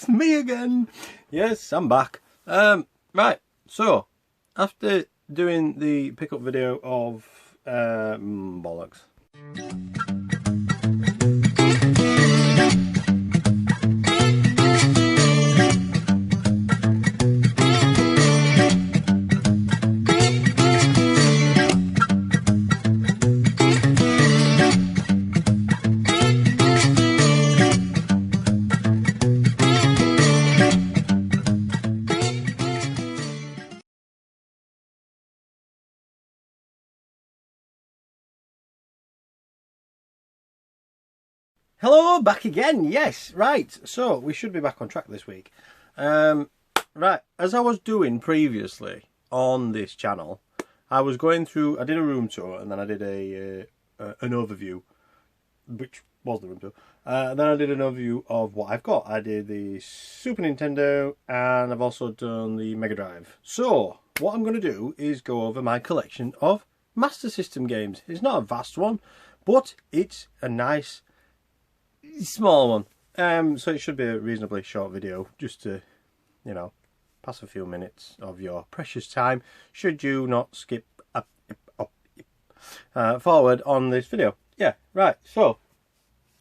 It's me again. Yes, I'm back. Right, so after doing the pickup video of bollocks. Hello, back again. Yes, right. So we should be back on track this week. Right, as I was doing previously on this channel, I was going through. I did a room tour, and then I did an overview, which was the room tour. Then I did an overview of what I've got. I did the Super Nintendo, and I've also done the Mega Drive. So what I'm going to do is go over my collection of Master System games. It's not a vast one, but it's a nice small one. So it should be a reasonably short video, just to, you know, pass a few minutes of your precious time, should you not skip forward on this video. Yeah, right, so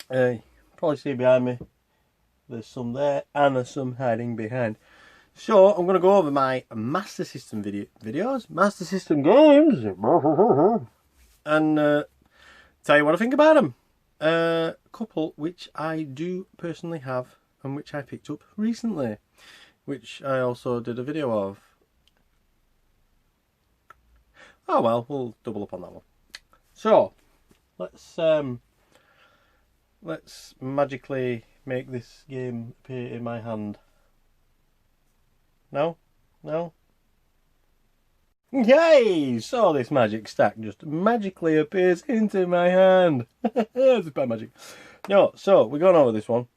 probably see behind me there's some there and there's some hiding behind. So I'm going to go over my Master System videos, Master System games, and tell you what I think about them. A couple which I do personally have and which I picked up recently, which I also did a video of. Oh well, we'll double up on that one. So let's magically make this game appear in my hand. No? Yay! So this magic stack just magically appears into my hand. It's bad magic. No, so we're going over this one,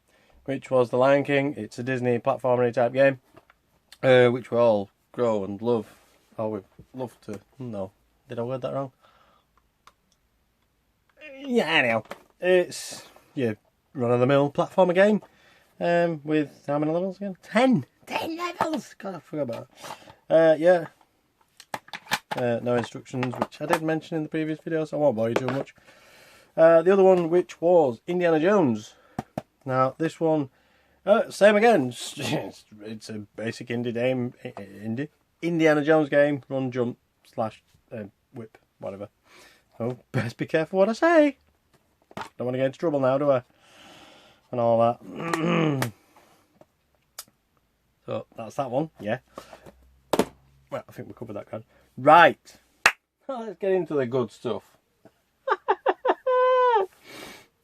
which was The Lion King. It's a Disney platformer type game, which we all grow and love. Oh, we love to. No, did I word that wrong? Yeah, anyhow, it's your run-of-the-mill platformer game, with how many levels again? 10 levels. God, I forgot about that. Yeah. No instructions, which I did mention in the previous video, so I won't bore you too much. The other one, which was Indiana Jones. Now, this one, same again. It's a basic Indiana Jones game. Run, jump, slash, whip, whatever. Oh, best be careful what I say. Don't want to get into trouble now, do I? And all that. So, that's that one, yeah. Well, I think we covered that card. Right, let's get into the good stuff.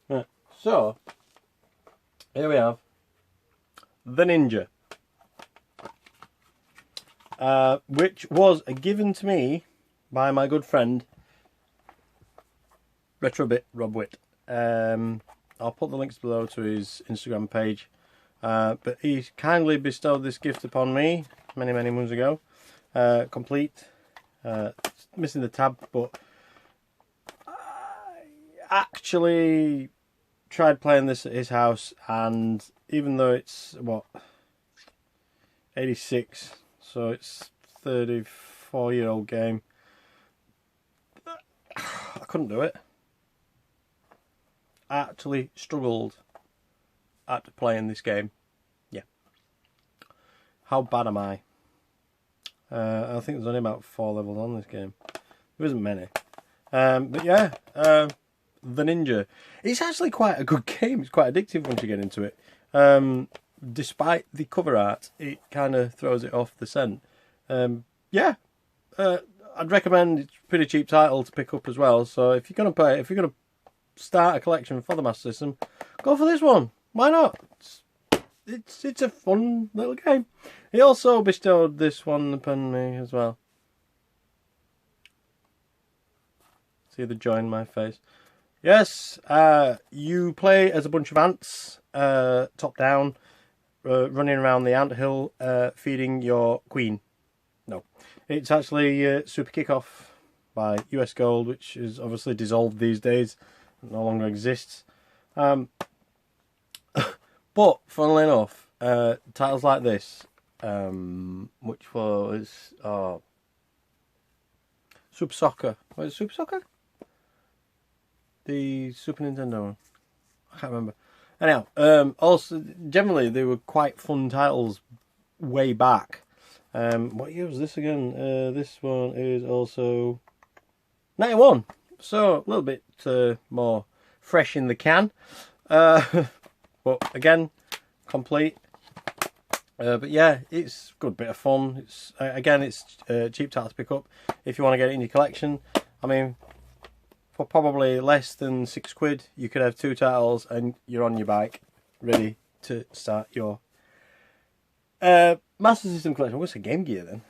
Right. So, here we have the Ninja, which was given to me by my good friend Retrobit Rob Witt. I'll put the links below to his Instagram page, but he kindly bestowed this gift upon me many moons ago. Complete. Missing the tab, but I actually tried playing this at his house, and even though it's what 86, so it's 34-year-old game, I couldn't do it. I actually struggled at playing this game. Yeah. How bad am I? I think there's only about 4 levels on this game. There isn't many. But yeah, The Ninja. It's actually quite a good game. It's quite addictive once you get into it. Despite the cover art, it kind of throws it off the scent. Yeah, I'd recommend. It's a pretty cheap title to pick up as well. So if you're going to play, if you're going to start a collection for the Master System, go for this one. Why not? It's a fun little game. He also bestowed this one upon me as well. See the joy in my face. Yes, you play as a bunch of ants, top down, running around the ant hill, feeding your queen. No, it's actually Super Kickoff by US Gold, which is obviously dissolved these days, no longer exists. But funnily enough, titles like this, which was Super Soccer. Was it Super Soccer? The Super Nintendo one. I can't remember. Anyhow, also generally they were quite fun titles way back. What year was this again? This one is also 91, so a little bit more fresh in the can. But again, complete. But yeah, it's a good bit of fun. It's again, it's cheap title to pick up if you want to get it in your collection. I mean, for probably less than £6, you could have 2 titles and you're on your bike, ready to start your Master System Collection. What's a Game Gear then?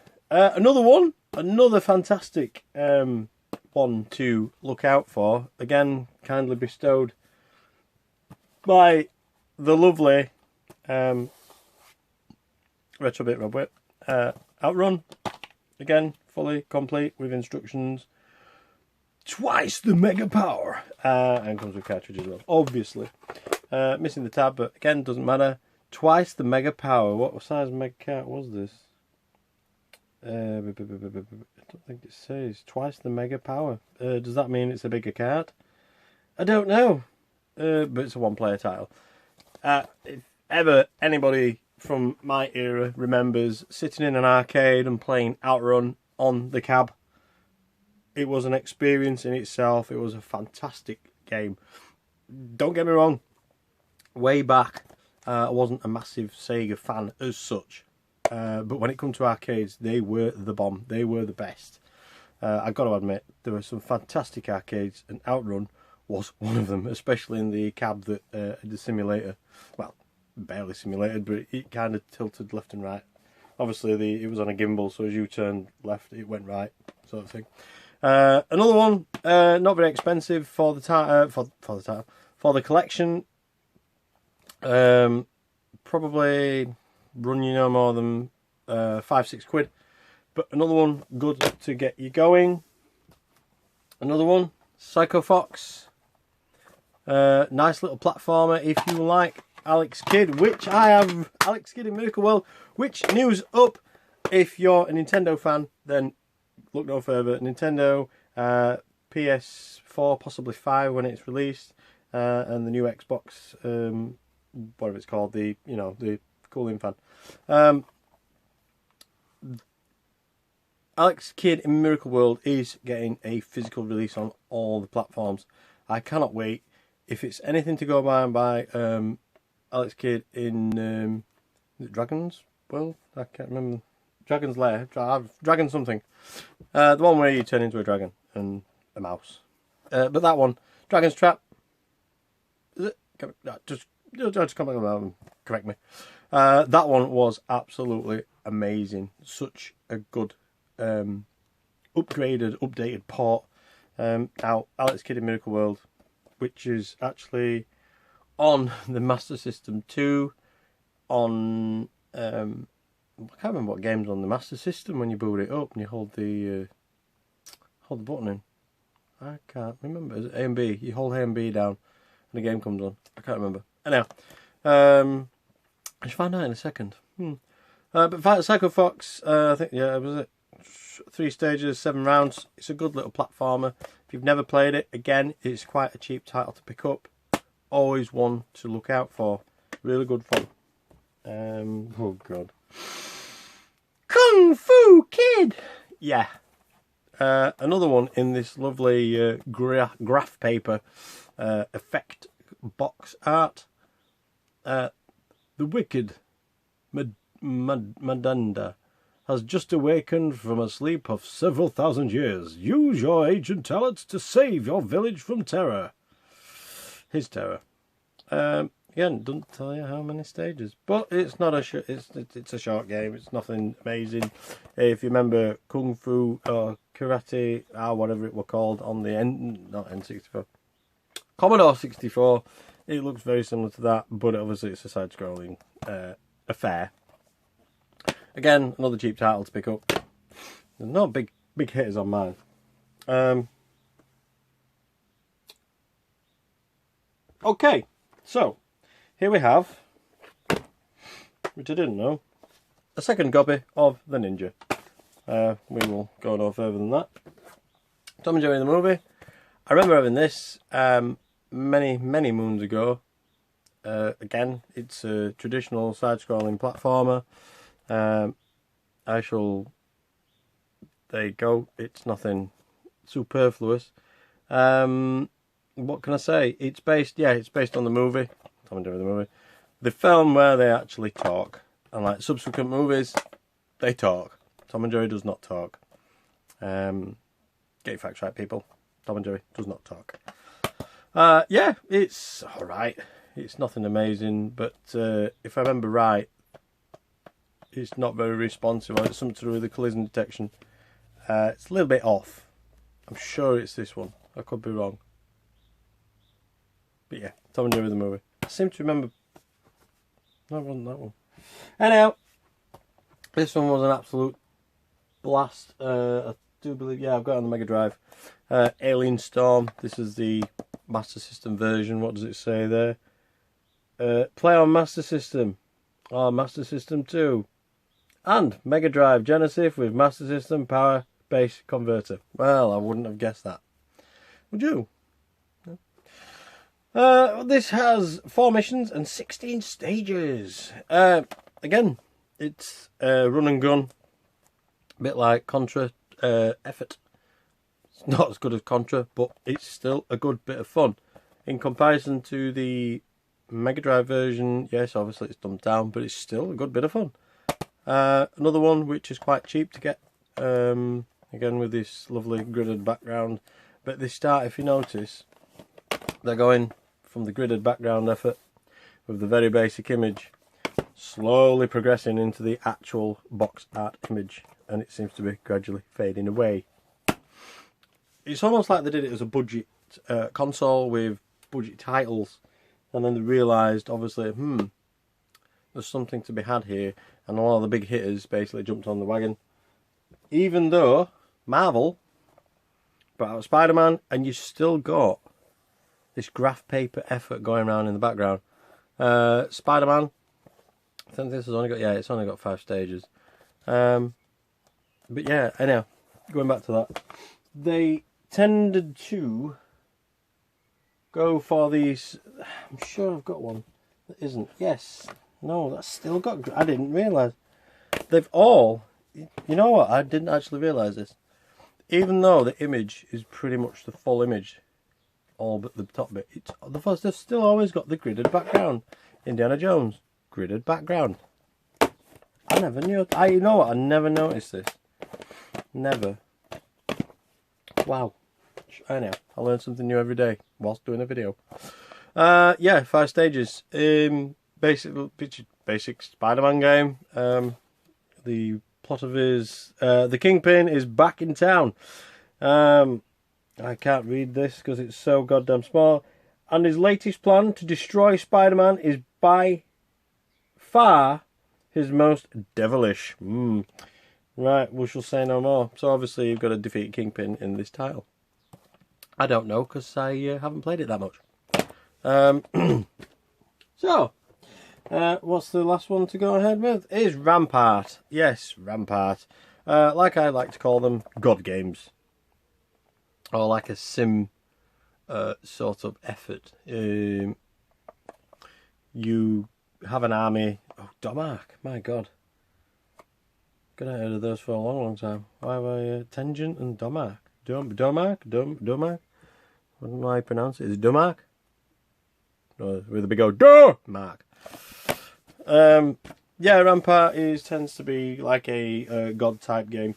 Another fantastic one to look out for. Again, kindly bestowed by the lovely Retrobit Robwit. Outrun, again, fully complete with instructions. Twice the mega power, and comes with cartridge as well, obviously. Missing the tab, but again, doesn't matter. Twice the mega power. What size mega cart was this? I don't think it says. Twice the mega power. Does that mean it's a bigger cart? I don't know. But it's a one-player title. If ever anybody from my era remembers sitting in an arcade and playing Outrun on the cab, it was an experience in itself. It was a fantastic game. Don't get me wrong, way back I wasn't a massive Sega fan as such, but when it comes to arcades, they were the bomb. They were the best. I've got to admit, there were some fantastic arcades, and Outrun was one of them, especially in the cab that the simulator, well, barely simulated, but it kind of tilted left and right. Obviously, it was on a gimbal, so as you turned left, it went right, sort of thing. Another one, not very expensive for the for the collection. Probably run you no more than £5-6, but another one good to get you going. Another one, Psycho Fox. Nice little platformer if you like Alex Kidd, which I have. Alex Kidd in Miracle World. Which news up? If you're a Nintendo fan, then look no further. Nintendo, PS4, possibly 5 when it's released, and the new Xbox, whatever it's called, the cooling fan. Alex Kidd in Miracle World is getting a physical release on all the platforms. I cannot wait. If it's anything to go by Alex Kidd in Dragon's World, I can't remember. Dragon's Lair, Dragon something. The one where you turn into a dragon and a mouse. But that one, Dragon's Trap. Is it? Just come back and correct me. That one was absolutely amazing. Such a good upgraded, updated port. Now, Alex Kidd in Miracle World, which is actually on the Master System 2, on I can't remember what game's on the Master System when you boot it up and you hold the button in. I can't remember. Is it A and B? You hold A and B down and the game comes on. I can't remember. Anyhow, I should find out in a second. But Psycho Fox, I think, yeah, was it 3 stages, 7 rounds. It's a good little platformer. If you've never played it, again, it's quite a cheap title to pick up. Always one to look out for. Really good fun. Oh god. Kung Fu Kid! Yeah. Another one in this lovely graph paper effect box art. The wicked Madanda has just awakened from a sleep of several thousand years. Use your ancient talents to save your village from terror. His terror. Again, doesn't tell you how many stages, but it's not a it's a short game. It's nothing amazing. If you remember Kung Fu or Karate or whatever it were called on the N64, Commodore 64, it looks very similar to that, but obviously it's a side-scrolling affair. Again, another cheap title to pick up. There's no big hitters on mine. Okay, so here we have which I didn't know, a second copy of the Ninja. We will go no further than that. Tom and Jerry the movie. I remember having this many moons ago. Again, it's a traditional side-scrolling platformer. There you go. It's nothing superfluous. What can I say? It's based on the movie. Tom and Jerry the movie. The film where they actually talk. And like subsequent movies, they talk. Tom and Jerry does not talk. Get your facts right, people. Tom and Jerry does not talk. Yeah, it's alright. It's nothing amazing, but if I remember right, it's not very responsive. It's something to do with the collision detection. It's a little bit off. I'm sure it's this one. I could be wrong. But yeah, Tom and Jerry the movie. I seem to remember... No, it wasn't that one. Anyhow, this one was an absolute blast. I do believe, yeah, I've got it on the Mega Drive. Alien Storm. This is the Master System version. What does it say there? Play on Master System. Or Master System 2. And Mega Drive Genesis with Master System Power Base Converter. Well, I wouldn't have guessed that. Would you? No. This has 4 missions and 16 stages. Again, it's run and gun. A bit like Contra Effort. It's not as good as Contra, but it's still a good bit of fun. In comparison to the Mega Drive version, yes, obviously it's dumbed down, but it's still a good bit of fun. Another one which is quite cheap to get. Again with this lovely gridded background. But they start, if you notice, they're going from the gridded background effort with the very basic image, slowly progressing into the actual box art image, and it seems to be gradually fading away. It's almost like they did it as a budget console with budget titles, and then they realised, obviously, there's something to be had here, and a lot of the big hitters basically jumped on the wagon. Even though Marvel brought out Spider-Man, and you still got this graph paper effort going around in the background. Spider-Man, I think this has only got, yeah, it's only got 5 stages. But yeah, anyhow, going back to that, they tended to go for these. I'm sure I've got one that isn't. Yes, no, that's still got. I didn't realise. They've all. You know what? I didn't actually realise this. Even though the image is pretty much the full image, all but the top bit, they've still always got the gridded background. Indiana Jones, gridded background. I never knew. You know what? I never noticed this. Never. Wow. Anyhow, I learn something new every day whilst doing a video. Yeah, 5 stages. Basic Spider-Man game. The plot of his the Kingpin is back in town. I can't read this because it's so goddamn small. And his latest plan to destroy Spider-Man is by far his most devilish. Right, we shall say no more. So obviously you've got to defeat Kingpin in this title. I don't know because I haven't played it that much. So, what's the last one to go ahead with? Is Rampart. Yes, Rampart. Like I like to call them, God games. Or like a sim sort of effort. You have an army. Oh, Domark, my God. Gonna heard of those for a long time. Why were Tangent and Domark? Domark? What do I pronounce it? Is it Domark? No, with a big old Domark. Yeah, Rampart tends to be like a God type game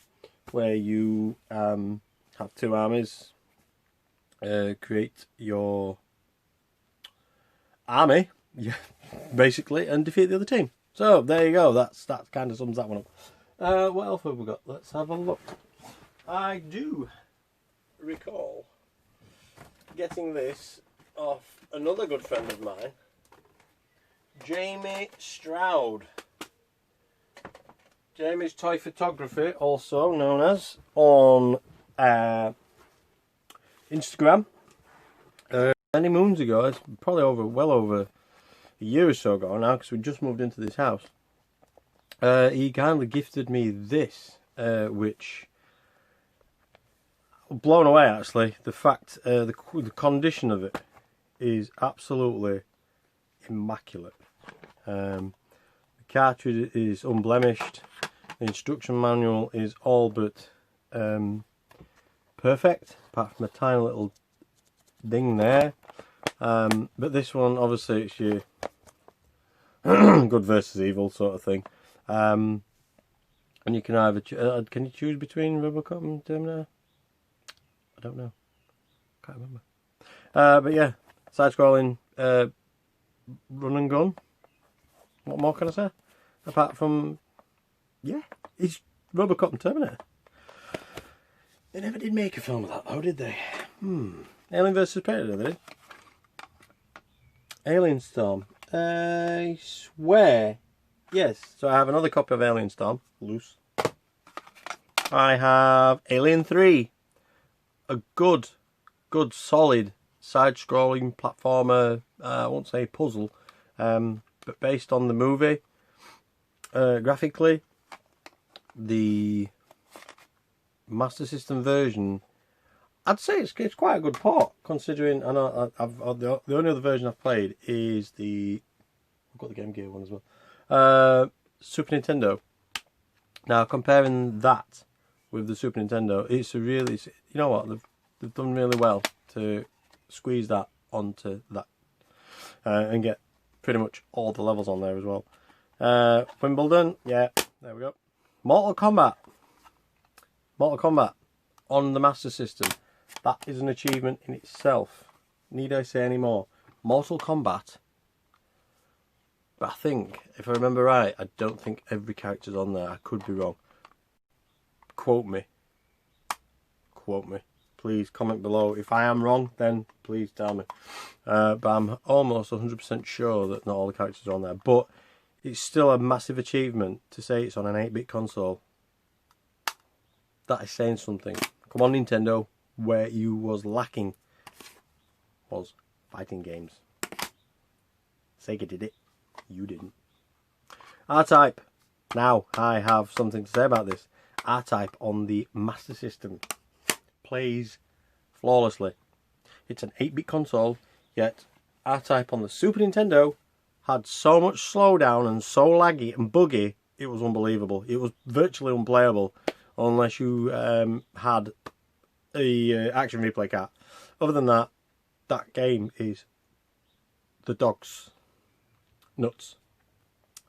where you have 2 armies, create your army, yeah, basically, and defeat the other team. So there you go. That kind of sums that one up. What else have we got? Let's have a look. I do recall getting this off another good friend of mine, Jamie Stroud. Jamie's Toy Photography, also known as, on Instagram. Many moons ago, it's probably well over a year or so ago now, because we just moved into this house. he kindly gifted me this, which blown away actually. The fact, the condition of it is absolutely immaculate. The cartridge is unblemished. The instruction manual is all but perfect, apart from a tiny little ding there. But this one, obviously, it's your good versus evil sort of thing. And you can either can you choose between Robocop and Terminator? I don't know. Can't remember. But yeah, side-scrolling run and gun. What more can I say? Apart from, yeah, it's Robocop and Terminator. They never did make a film of that though, did they? Alien vs Predator, did they? Alien Storm. I swear. Yes, so I have another copy of Alien Storm, loose. I have Alien 3. A good solid side-scrolling platformer, I won't say puzzle, but based on the movie. Graphically, the Master System version, I'd say it's quite a good port, considering I know the only other version I've played is I've got the Game Gear one as well, Super Nintendo. Now comparing that with the Super Nintendo, it's you know what, they've done really well to squeeze that onto that and get pretty much all the levels on there as well. Wimbledon, yeah, there we go. Mortal Kombat on the Master System. That is an achievement in itself. Need I say any more? Mortal Kombat. But I think, if I remember right, I don't think every character's on there. I could be wrong. Quote me. Please comment below. If I am wrong, then please tell me. But I'm almost 100% sure that not all the characters are on there. But it's still a massive achievement to say it's on an 8-bit console. That is saying something. Come on, Nintendo. Where you was lacking was fighting games. Sega did it. You didn't. R-Type. Now, I have something to say about this. R-Type on the Master System plays flawlessly. It's an 8-bit console, yet R-Type on the Super Nintendo had so much slowdown and so laggy and buggy, it was unbelievable. It was virtually unplayable unless you had a action replay card. Other than that, that game is the dog's nuts.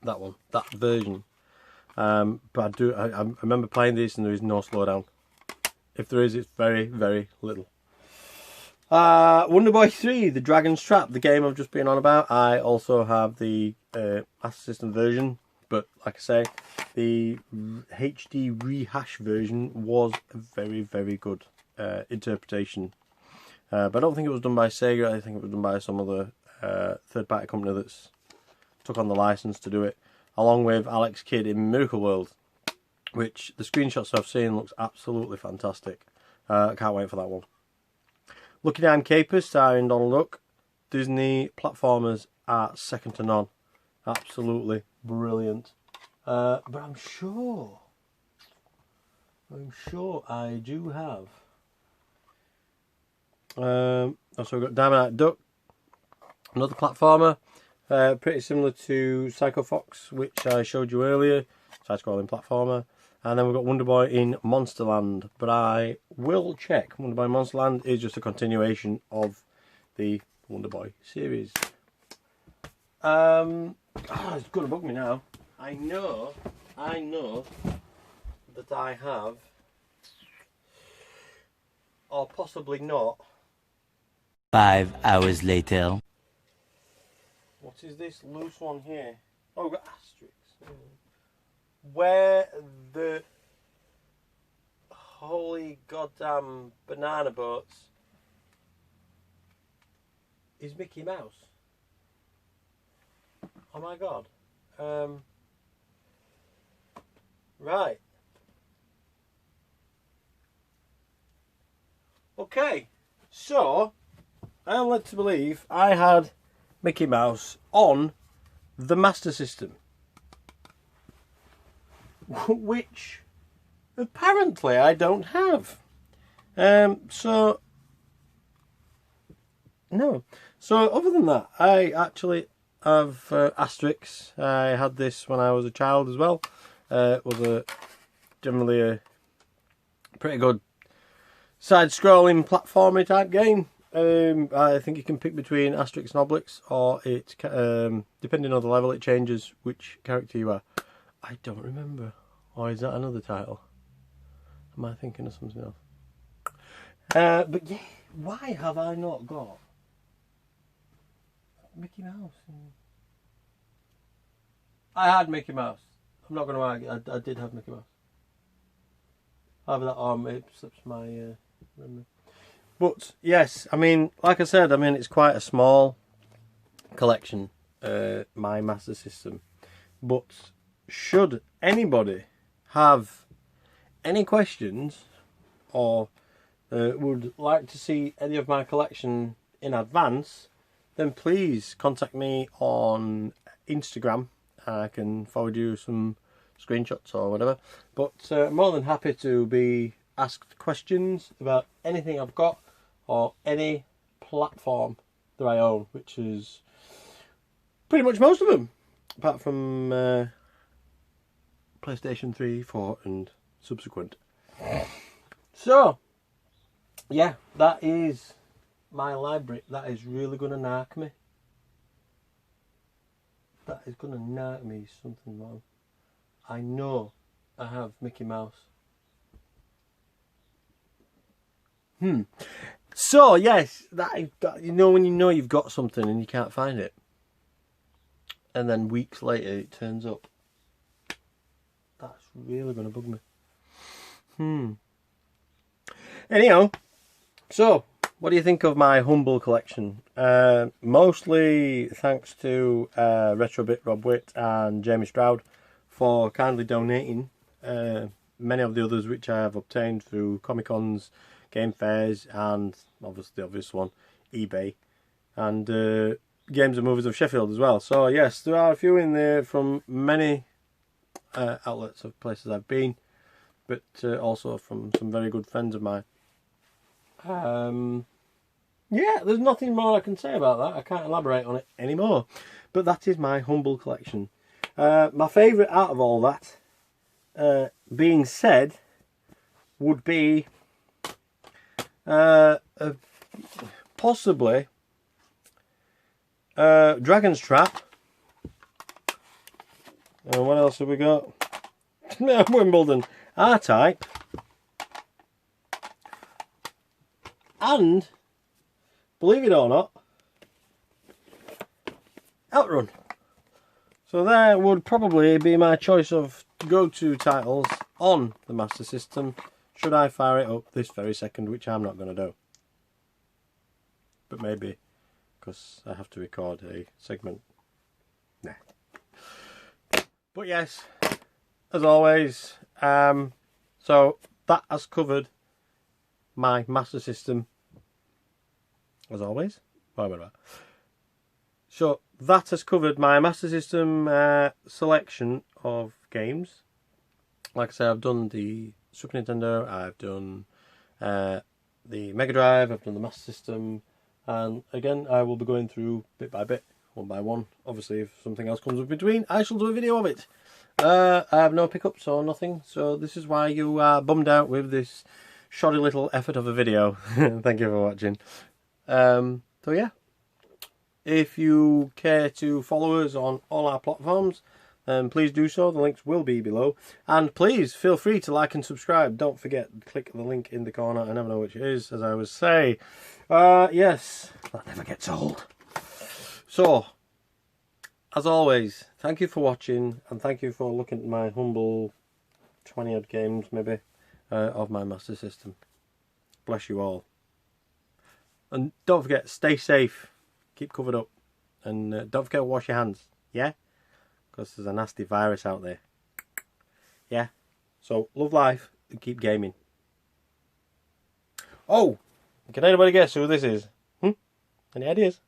That one, that version. But I remember playing this and there is no slowdown. If there is, it's very, very little. Wonder Boy 3, The Dragon's Trap, the game I've just been on about. I also have the Master System version, but like I say, the HD rehash version was a very, very good interpretation. But I don't think it was done by Sega. I think it was done by some other third-party company that's took on the license to do it, along with Alex Kidd in Miracle World, which the screenshots I've seen looks absolutely fantastic. I can't wait for that one. Lucky Dime Capers, starring Donald Duck. Disney platformers are second to none. Absolutely brilliant. But I'm sure I do have. Also, we've got Diamond Duck, another platformer, pretty similar to Psycho Fox, which I showed you earlier, side-scrolling platformer. And then we've got Wonder Boy in Monsterland, but I will check. Wonder Boy Monsterland is just a continuation of the Wonder Boy series. It's gonna bug me now. I know that I have, or possibly not. 5 hours later. What is this loose one here? Oh, we've got asterisks. Where the holy goddamn banana boats is Mickey Mouse? Oh my god. Right. Okay. So, I am led to believe I had Mickey Mouse on the Master System. which apparently I don't have. So no. So other than that, I actually have Asterix. I had this when I was a child as well. It was generally a pretty good side-scrolling platformy type game. I think you can pick between Asterix and Obelix, or it depending on the level it changes which character you are. I don't remember. Or is that another title? Am I thinking of something else? But yeah, why have I not got Mickey Mouse? I had Mickey Mouse. I'm not going to argue. I did have Mickey Mouse. However, that arm, it slips my memory. But yes, I mean, like I said, I mean, it's quite a small collection, my Master System. But should anybody have any questions or would like to see any of my collection in advance, then please contact me on Instagram. I can forward you some screenshots or whatever. But I'm more than happy to be asked questions about anything I've got or any platform that I own, which is pretty much most of them, apart from PlayStation 3, 4 and subsequent. So, yeah, that is my library. That is really going to narc me. That is going to narc me something wrong. I know I have Mickey Mouse. So, yes, that you know when you know you've got something and you can't find it. And then weeks later it turns up. That's really going to bug me. Anyhow, so what do you think of my humble collection? Mostly thanks to Retrobit Rob Witt and Jamie Stroud for kindly donating many of the others which I have obtained through Comic-Cons, game fairs, and obviously the obvious one, eBay, and Games and Movies of Sheffield as well. So yes, there are a few in there from many outlets of places I've been, but also from some very good friends of mine. Yeah, there's nothing more I can say about that. I can't elaborate on it anymore. But that is my humble collection. My favourite out of all that, being said, would be possibly Dragon's Trap. What else have we got? Wimbledon R-Type. And, believe it or not, Outrun. So there would probably be my choice of go-to titles on the Master System, should I fire it up this very second, which I'm not going to do. But maybe, because I have to record a segment. Nah. But yes, as always, so that has covered my Master System. As always. So that has covered my Master System selection of games. Like I said, I've done the Super Nintendo, I've done the Mega Drive, I've done the Master System, and again I will be going through bit by bit, one by one. Obviously if something else comes up between, I shall do a video of it. I have no pickups or nothing, so this is why you are bummed out with this shoddy little effort of a video. Thank you for watching. So yeah, if you care to follow us on all our platforms, please do so. The links will be below, and please feel free to like and subscribe. Don't forget, click the link in the corner. I never know which it is, as I always say. Yes, that never gets old. So, as always, thank you for watching, and thank you for looking at my humble 20 odd games maybe of my Master System. Bless you all. And don't forget, stay safe, keep covered up, and don't forget to wash your hands, yeah? Because there's a nasty virus out there. Yeah? So, love life and keep gaming. Oh! Can anybody guess who this is? Any ideas?